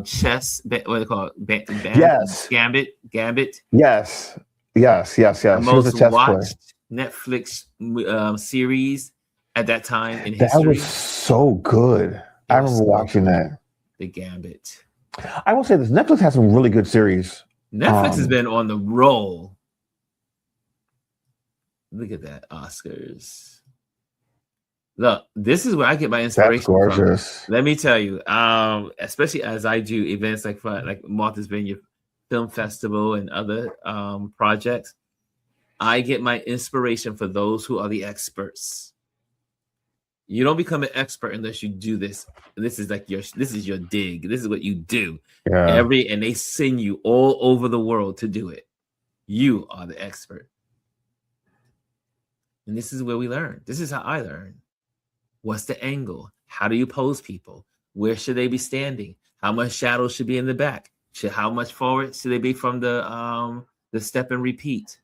chess? What do they call it? Yes. Gambit. Yes. The most watched Netflix series at that time in history. That was so good. I remember watching that. The Gambit. I will say this: Netflix has some really good series. Netflix has been on the roll. Look at that, Oscars. Look, this is where I get my inspiration from. Let me tell you, especially as I do events like Martha's Vineyard Film Festival and other projects, I get my inspiration for those who are the experts. You don't become an expert unless you do this. This is your dig. This is what you do. Yeah. And they send you all over the world to do it. You are the expert. And this is where we learn. This is how I learn. What's the angle? How do you pose people? Where should they be standing? How much shadow should be in the back? How much forward should they be from the step and repeat?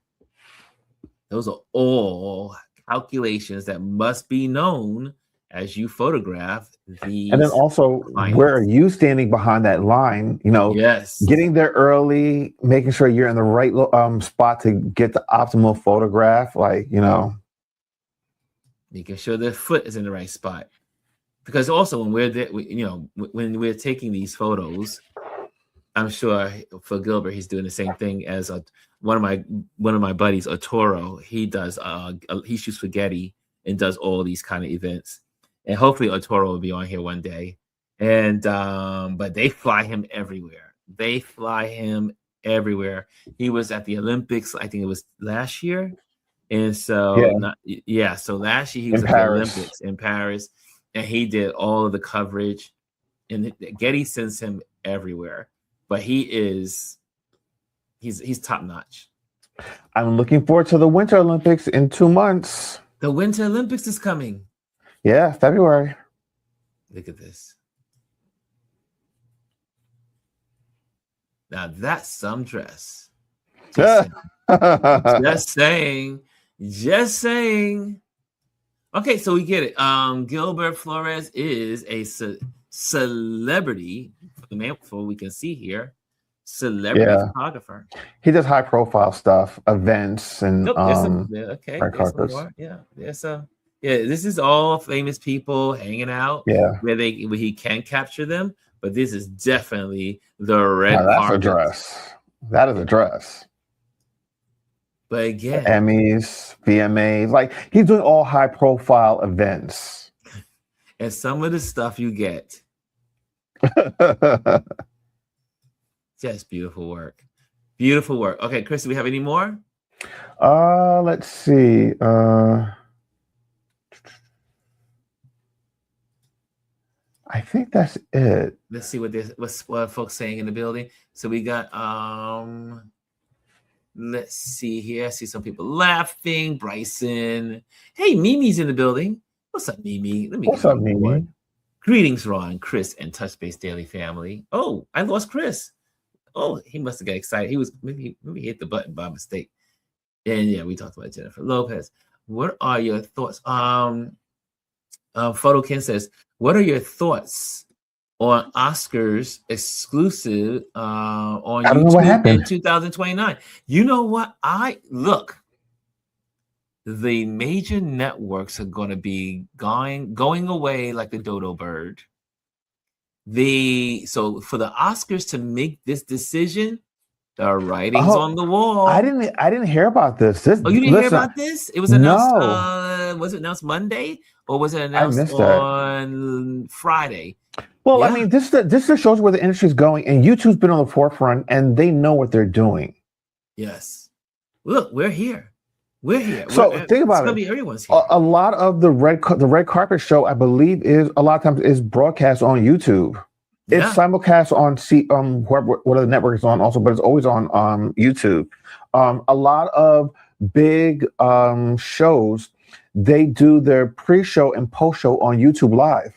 Those are all calculations that must be known as you photograph these. And then also, where are you standing behind that line? Yes, getting there early, making sure you're in the right spot to get the optimal photograph. Making sure their foot is in the right spot. Because also when we're there, when we're taking these photos, I'm sure for Gilbert, he's doing the same thing as one of my buddies, Arturo. He does he shoots for Getty and does all these kind of events. And hopefully Arturo will be on here one day. And but they fly him everywhere. He was at the Olympics, I think it was last year. And so so last year he was at the Olympics in Paris, and he did all of the coverage. And Getty sends him everywhere. But he's top notch. I'm looking forward to the Winter Olympics in 2 months. The Winter Olympics is coming. Yeah, February. Look at this. Now that's some dress. Just saying. Okay, so we get it. Gilbert Flores is a celebrity, for we can see here, celebrity photographer. He does high profile stuff, events, and red carpets. Yeah, this is all famous people hanging out Yeah. where he can capture them, but this is definitely the Now red that's a carpet. dress. That is a dress. But again, Emmys, VMAs, like he's doing all high profile events. and some of the stuff you get, just beautiful work. Beautiful work. Okay, Chris, do we have any more? Let's see. I think that's it. Let's see what folks saying in the building. So we got let's see here. I see some people laughing. Bryson. Hey, Mimi's in the building. What's up, Mimi? What's up, Mimi? Greetings, Ron, Chris, and Touch Base Daily family. Oh, I lost Chris. Oh, he must have got excited. He was maybe he hit the button by mistake. And yeah, we talked about Jennifer Lopez. What are your thoughts? Photokin says, what are your thoughts on Oscars exclusive on YouTube in 2029? You know what? The major networks are going to be going away like the dodo bird. So for the Oscars to make this decision, the writing's on the wall. I didn't hear about this. You didn't hear about this? It was announced. Was it announced Monday or was it announced on Friday? Well, I mean, this just shows where the industry is going, and YouTube's been on the forefront, and they know what they're doing. Yes. Look, we're here. We're here. So think about it. It's gonna be everyone's here. A lot of the red carpet show, I believe, is a lot of times is broadcast on YouTube. It's simulcast on what the network is on also, but it's always on YouTube. A lot of big shows, they do their pre-show and post-show on YouTube Live.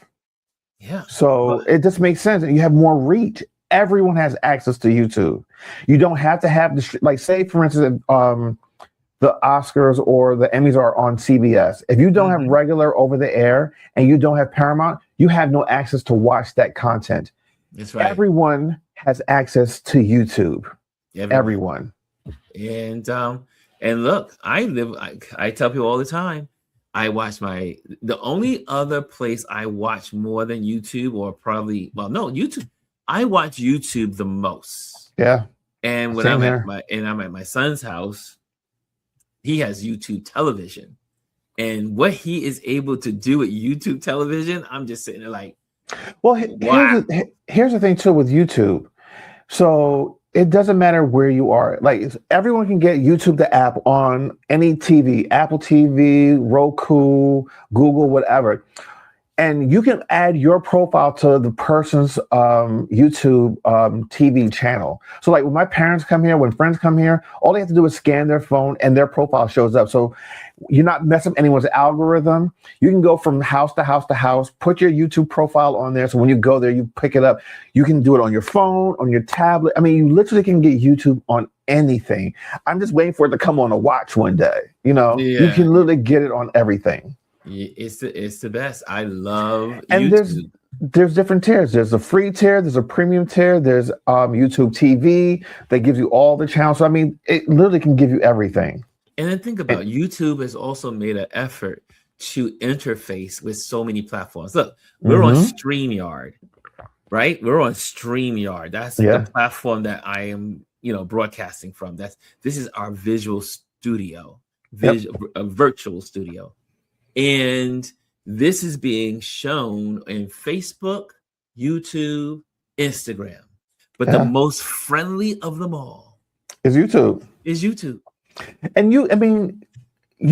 Yeah. So it just makes sense. And you have more reach. Everyone has access to YouTube. You don't have to have like say, for instance, the Oscars or the Emmys are on CBS. If you don't have regular over the air and you don't have Paramount, you have no access to watch that content. That's right. Everyone has access to YouTube. Everyone. And look, I tell people all the time, the only other place I watch more than YouTube YouTube. I watch YouTube the most. Yeah. And when I'm at my son's house, he has YouTube television. And what he is able to do with YouTube television, I'm just sitting there like, well, wow. Here's the thing too with YouTube. So it doesn't matter where you are. Like everyone can get YouTube the app on any TV, Apple TV, Roku, Google, whatever. And you can add your profile to the person's YouTube TV channel. So like when my parents come here, when friends come here, all they have to do is scan their phone and their profile shows up. So you're not messing up anyone's algorithm. You can go from house to house to house, put your YouTube profile on there. So when you go there, you pick it up. You can do it on your phone, on your tablet. I mean, you literally can get YouTube on anything. I'm just waiting for it to come on a watch one day. You know, you can literally get it on everything. It's the best. I love and YouTube. There's different tiers. There's a free tier, there's a premium tier, there's YouTube TV that gives you all the channels. So I mean, it literally can give you everything. And then think about YouTube has also made an effort to interface with so many platforms. Look, we're on StreamYard, right? We're on StreamYard. That's the platform that I am, broadcasting from. This is our visual studio, a virtual studio. And this is being shown in Facebook, YouTube, Instagram. But the most friendly of them all is YouTube. And you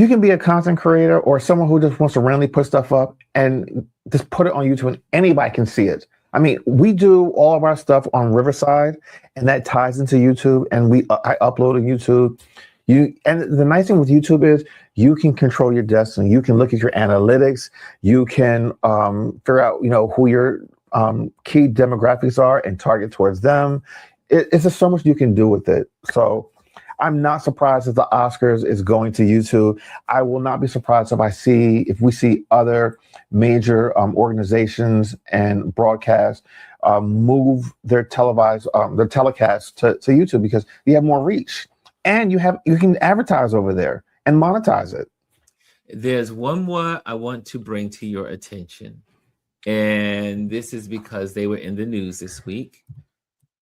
can be a content creator or someone who just wants to randomly put stuff up and just put it on YouTube and anybody can see it. I mean, we do all of our stuff on Riverside and that ties into YouTube and I upload to YouTube. And the nice thing with YouTube is you can control your destiny. You can look at your analytics. You can figure out, who your key demographics are and target towards them. It's just so much you can do with it. So I'm not surprised if the Oscars is going to YouTube. I will not be surprised if we see other major organizations and broadcasts move their telecast to YouTube because you have more reach. And you can advertise over there and monetize it. There's one more I want to bring to your attention. And this is because they were in the news this week.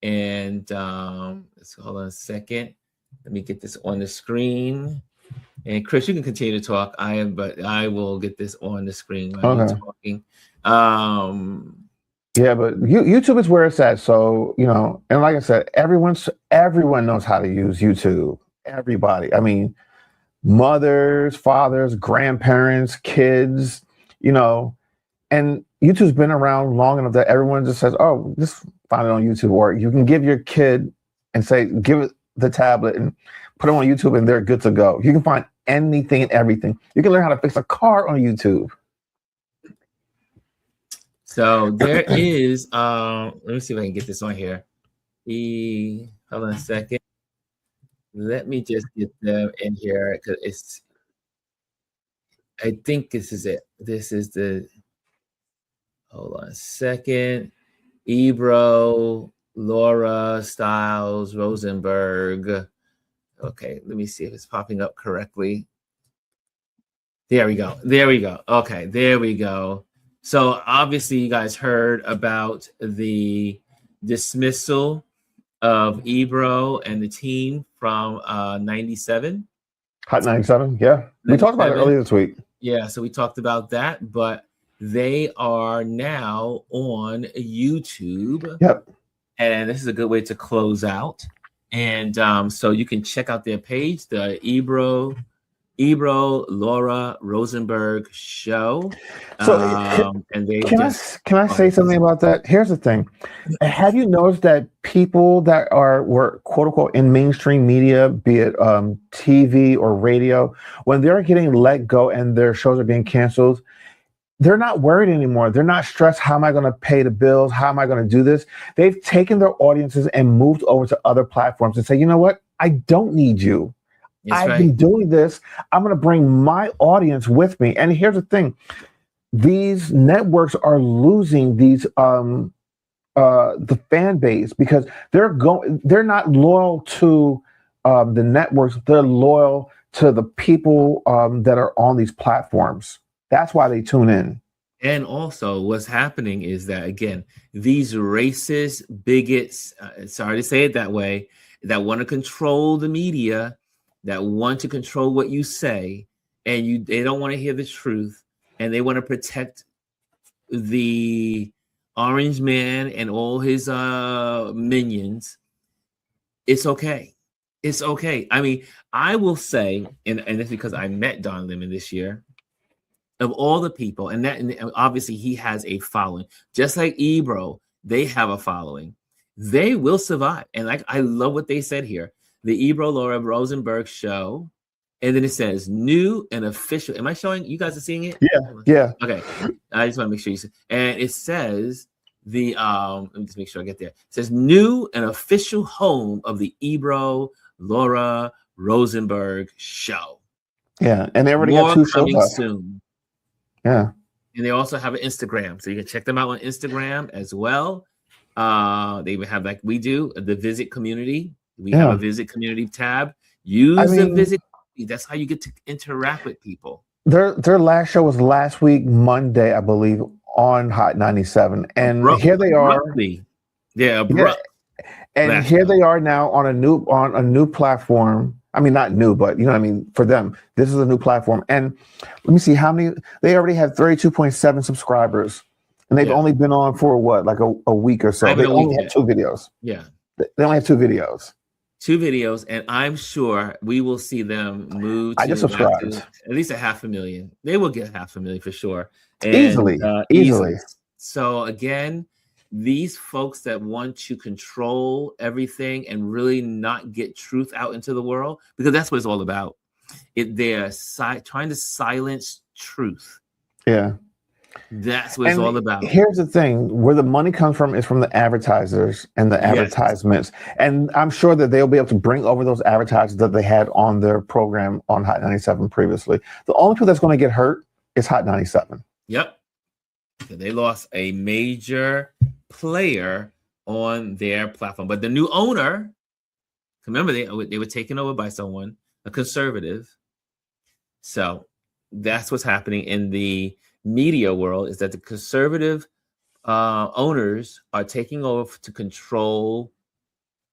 And let's hold on a second. Let me get this on the screen. And Chris, you can continue to talk. But I will get this on the screen while you're talking. Yeah, but YouTube is where it's at. So, and like I said, everyone knows how to use YouTube. Everybody. I mean, mothers, fathers, grandparents, kids, and YouTube's been around long enough that everyone just says, oh, just find it on YouTube. Or you can give your kid and say, give it the tablet and put them on YouTube and they're good to go. You can find anything and everything. You can learn how to fix a car on YouTube. So there is, let me see if I can get this on here. Hold on a second. Let me just get them in here because I think this is it. This is hold on a second. Ebro, Laura, Stiles, Rosenberg. Okay, let me see if it's popping up correctly. There we go. Okay, there we go. So obviously you guys heard about the dismissal of Ebro and the team from 97. Hot 97, yeah. We talked about it earlier this week. Yeah, so we talked about that, but they are now on YouTube. Yep. And this is a good way to close out. And so you can check out their page, the Ebro Laura Rosenberg show. So and they can I say something about that? Here's the thing. Have you noticed that people that were quote unquote in mainstream media, be it TV or radio, when they're getting let go and their shows are being canceled, they're not worried anymore. They're not stressed. How am I going to pay the bills? How am I going to do this? They've taken their audiences and moved over to other platforms and say, you know what? I don't need you. I've been doing this. I'm going to bring my audience with me. And here's the thing. These networks are losing the fan base because they're not loyal to the networks. They're loyal to the people that are on these platforms. That's why they tune in. And also what's happening is that, again, these racist bigots, sorry to say it that way, that want to control the media, that want to control what you say, and they don't want to hear the truth, and they want to protect the orange man and all his minions. It's okay. It's okay. I mean, I will say, and it's because I met Don Lemon this year, of all the people, and obviously he has a following, just like Ebro, they have a following. They will survive. And I love what they said here. The Ebro Laura Rosenberg show, and then it says new and official. Am I showing you guys are seeing it? Yeah. Okay. I just want to make sure you see. And it says let me just make sure I get there. It says new and official home of the Ebro Laura Rosenberg show. Yeah, and they already got 2 shows coming soon. Yeah. And they also have an Instagram, so you can check them out on Instagram as well. They even have, like we do, the Visit community. We have a Visit community tab. Use the Visit. That's how you get to interact with people. Their last show was last week, Monday, I believe, on Hot 97. And here they are. Yeah, abrupt. And here they are now on a new platform. I mean, not new, but you know what I mean? For them, this is a new platform. And let me see how many. They already have 32.7 subscribers. And they've only been on for what, like a week or so. They only have 2 videos. Yeah. They only have 2 videos. 2 videos, and I'm sure we will see them move to I just subscribed. at least 500,000. They will get 500,000 for sure. And, easily. So again, these folks that want to control everything and really not get truth out into the world, because that's what it's all about. They're trying to silence truth. Yeah. That's what it's all about. Here's the thing, where the money comes from is from the advertisers and the advertisements. And I'm sure that they'll be able to bring over those advertisers that they had on their program on Hot 97 previously. The only people that's going to get hurt is Hot 97. Yep. So they lost a major player on their platform. But the new owner, remember, they were taken over by someone, a conservative. So that's what's happening in the media world, is that the conservative owners are taking over to control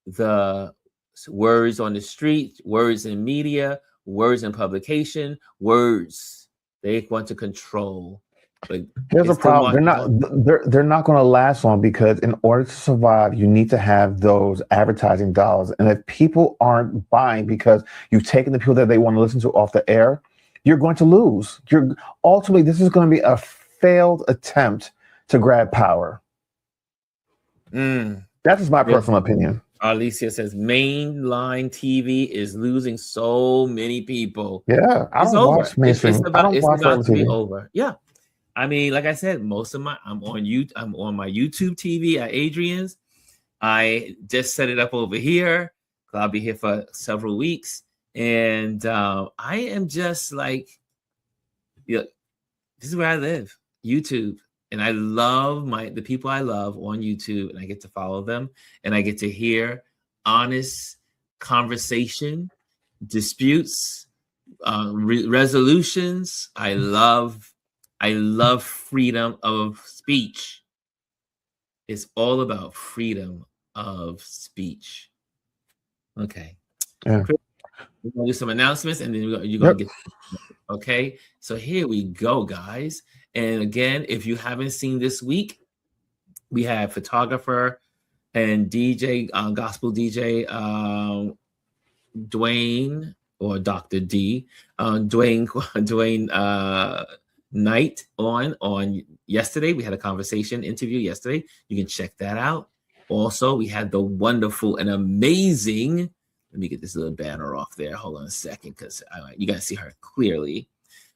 the words on the street, words in media, words in publication, words. They want to control. But here's the problem: they're not going to last long, because in order to survive, you need to have those advertising dollars. And if people aren't buying because you've taken the people that they want to listen to off the air, you're going to lose. Ultimately, this is going to be a failed attempt to grab power. That's just my personal opinion. Alicia says mainline TV is losing so many people. Yeah, I don't watch mainstream. It's about to be over. Yeah, I mean, like I said, I'm on my YouTube TV at Adrian's. I just set it up over here. I'll be here for several weeks, and I am just like, this is where I live, YouTube. And I love the people I love on YouTube, and I get to follow them, and I get to hear honest conversation, disputes, resolutions. I love freedom of speech. It's all about freedom of speech. Okay. Yeah. We're gonna do some announcements, and then you're gonna get. Okay. So here we go, guys. And again, if you haven't seen this week, we have photographer and DJ, gospel DJ, Dwayne, or Dr. D, Dwayne Knight on yesterday. We had a interview yesterday. You can check that out. Also, we had the wonderful and amazing, let me get this little banner off there. Hold on a second, because you guys see her clearly.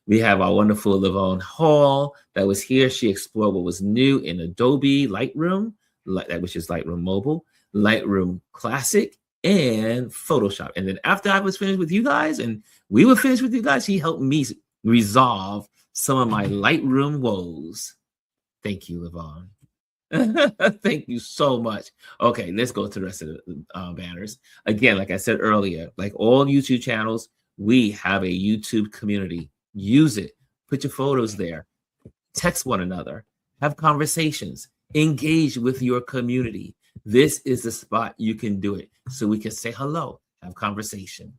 We have our wonderful Livon Hall that was here. She explored what was new in Adobe Lightroom, which is Lightroom Mobile, Lightroom Classic, and Photoshop. And then after I was finished with you guys, and we were finished with you guys, she helped me resolve some of my Lightroom woes. Thank you, Livon. Thank you so much. Okay, let's go to the rest of the banners. Again, like I said earlier, like all YouTube channels, we have a YouTube community. Use it. Put your photos there. Text one another. Have conversations. Engage with your community. This is the spot you can do it, so we can say hello, have conversation.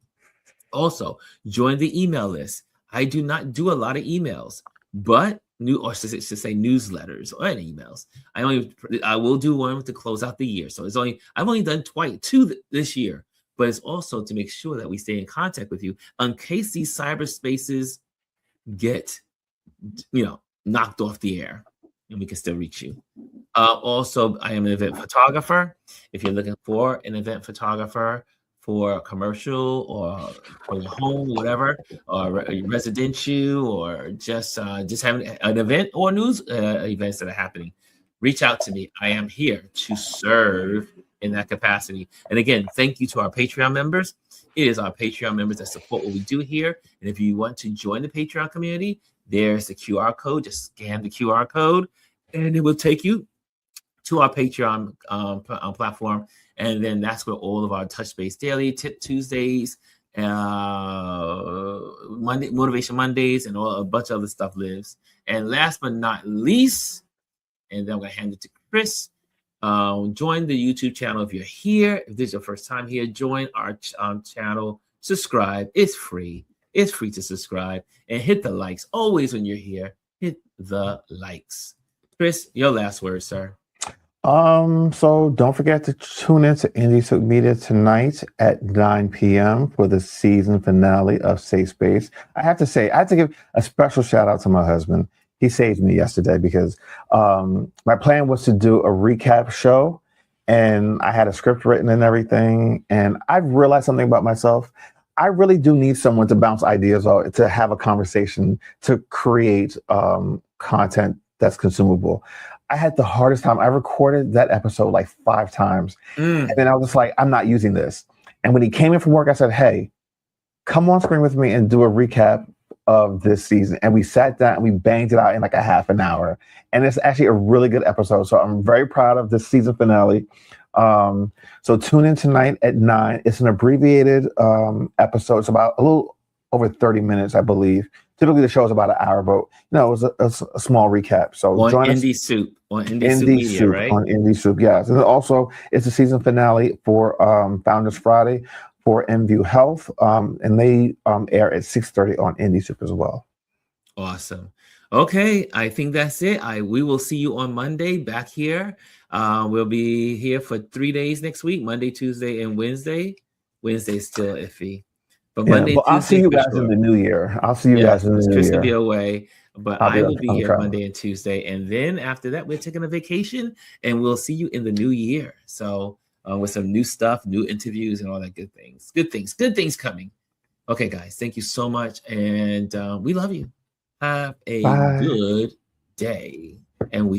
Also, join the email list. I do not do a lot of emails, but newsletters or emails. I will do one to close out the year. So I've only done two this year, but it's also to make sure that we stay in contact with you in case these cyberspaces get knocked off the air, and we can still reach you. Also, I am an event photographer. If you're looking for an event photographer for a commercial or for your home, whatever, or residential, or just having an event or news events that are happening, reach out to me. I am here to serve in that capacity. And again, thank you to our Patreon members. It is our Patreon members that support what we do here. And if you want to join the Patreon community, there's the QR code. Just scan the QR code, and it will take you to our Patreon platform. And then that's where all of our Touch Base Daily, Tip Tuesdays, Motivation Mondays, and a bunch of other stuff lives. And last but not least, and then I'm going to hand it to Chris. Join the YouTube channel if you're here. If this is your first time here, join our channel. Subscribe. It's free. It's free to subscribe, and hit the likes. Always when you're here, hit the likes. Chris, your last word, sir. So don't forget to tune in to Indie Sook Media tonight at 9 p.m. for the season finale of Safe Space. I have to give a special shout out to my husband. He saved me yesterday because my plan was to do a recap show, and I had a script written and everything. And I've realized something about myself. I really do need someone to bounce ideas off, to have a conversation, to create content that's consumable. I had the hardest time. I recorded that episode like 5 times. And then I was just like, I'm not using this. And when he came in from work, I said, hey, come on screen with me and do a recap of this season. And we sat down and we banged it out in like a half an hour. And it's actually a really good episode. So I'm very proud of this season finale. So tune in tonight at 9. It's an abbreviated episode. It's about a little over 30 minutes, I believe. Typically, the show is about an hour, but it was a small recap. So on join us Indie Soup, on Indie Soup Indie Media, Soup right? on Indie Soup, yes. And also, it's the season finale for Founders Friday for MView Health, and they air at 6:30 on Indie Soup as well. Awesome. Okay, I think that's it. We will see you on Monday back here. We'll be here for 3 days next week, Monday, Tuesday, and Wednesday. Wednesday's still iffy. But Monday, but I'll see Tuesday you for guys sure. in the new year. I'll see you guys in the new Chris year. will be away, but I'll be I will be on here travel. Monday and Tuesday. And then after that, we're taking a vacation and we'll see you in the new year. So with some new stuff, new interviews and all that good things coming. Okay, guys, thank you so much. And we love you. Have a good day. And we